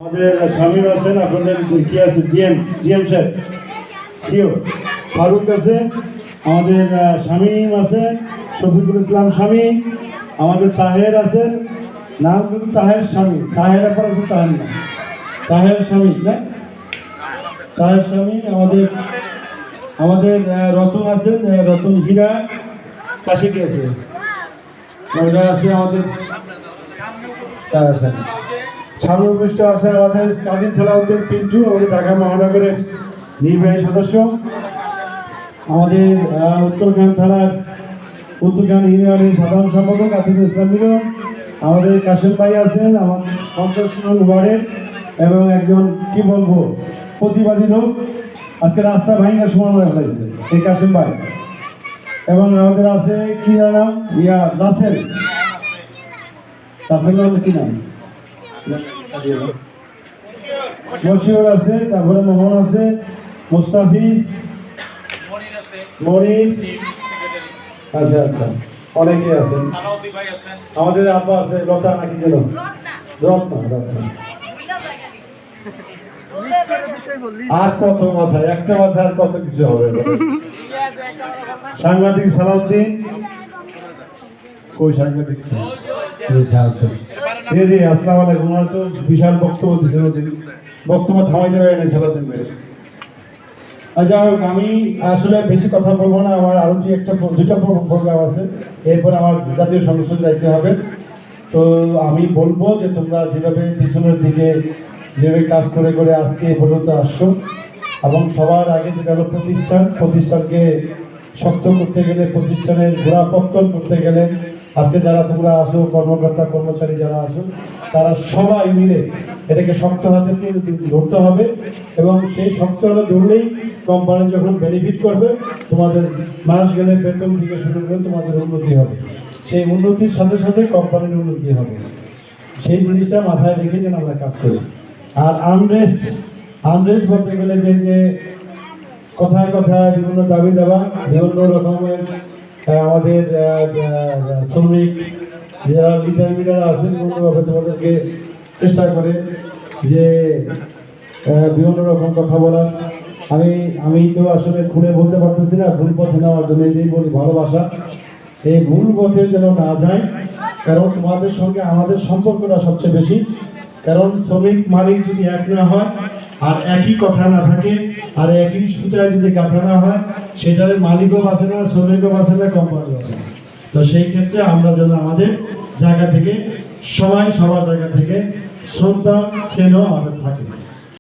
আমাদের শামীম আছেন, আপনাদের কি আছে জিএম সাহেব সিও ফারুক আছে, আমাদের শামীম আছে, শফিকুল ইসলাম শামীম, আমাদের তাহের আছেন, নাম কিন্তু তাহের শামীম, তাহের আপনার আছে তাহের না, তাহের শামীম না, তাহের শামীম। আমাদের রতন আছেন, রতন হীরা কাশিকে আছে, ওটা আছে আমাদের সামনে উপস্থিত আছে আমাদের কাজী সালাউদ্দিন পিন্টু, আমাদের ঢাকা মহানগরের নির্বাহী সদস্য, আমাদের উত্তরখান থানার উত্তরখান ইউনিয়নের সাধারণ সম্পাদক আতিকুল ইসলাম মিলন, আমাদের কাশেম ভাই আছেন আমার 50 নং ওয়ার্ডের এবং একজন কি বলবো প্রতিবাদী লোক, আজকে রাস্তা ভাঙার সময় মনে ফেলাইছে এই কাশেম ভাই। এবং আমাদের আছে কি নাম রাসেল কি নাম মশিউর আছে, তারপরে মোহন আছে, মুস্তাফিজ, মনির, আচ্ছা আচ্ছা অনেকে আছেন, আমাদের আব্বা আছে লতা নাকি যেন রত্না। আর কত মাথা, একটা মাথা আর কত কিছু হবে। সাংবাদিক সালাউদ্দিন কই সাংবাদিক আসসালামু আলাইকুম। ওনারা তো বিশাল বক্তব্য দিচ্ছেন, বক্তব্য থামাইতে পারে নাই সালাউদ্দিন ভাই। যাই হোক, আমি আসলে বেশি কথা বলবো না, আমার আরো দুইটা প্রোগ্রাম আছে, এরপর আমার জাতীয় সংসদ যাইতে হবে। তো আমি বলবো যে তোমরা যেভাবে পিছনের দিকে যেভাবে কাজ করে করে আজকে এ পর্যন্ত আসছো, এবং সবার আগে যেটা হলো প্রতিষ্ঠানকে শক্ত করতে গেলে, প্রতিষ্ঠানের গোড়াপত্তন করতে গেলে আজকে যারা তোমরা আসো, কর্মকর্তা কর্মচারী যারা আসো, তারা সবাই মিলে এটাকে শক্ত হাতে ধরতে হবে। এবং সেই শক্ত হাতে ধরলেই কোম্পানি যখন বেনিফিট করবে, তোমাদের মাস গেলে বেতন থেকে শুরু করে তোমাদের উন্নতি হবে, সেই উন্নতির সাথে সাথে কোম্পানির উন্নতি হবে। সেই জিনিসটা মাথায় রেখে যেন আমরা কাজ করি। আর আনরেস্ট বলতে গেলে যে কথায় কথায় বিভিন্ন দাবি দেওয়া, বিভিন্ন রকমের আমাদের শ্রমিক যারা লিডার আছেন বিভিন্নভাবে তোমাদেরকে চেষ্টা করে যে বিভিন্ন রকম কথা বলার। আমি তো আসলে খুলে বলতে পারতেছি না, ভুল পথে নেওয়ার জন্য এটাই বলি ভালোবাসা, এই ভুল পথে যেন না যায়। কারণ তোমাদের সঙ্গে আমাদের সম্পর্কটা সবচেয়ে বেশি, কারণ শ্রমিক মালিক যদি এক না হয় আর একই কথা না থাকে আর একই সুতায় যদি গাঁথা না হয়, সেটার মালিকও বাঁচে না, শ্রমিকও বাঁচে না, কোম্পানি বাঁচে না। তো সেই ক্ষেত্রে আমরা যেন আমাদের জায়গা থেকে সবাই সবার জায়গা থেকে শ্রদ্ধা স্নেহ আমাদের থাকে।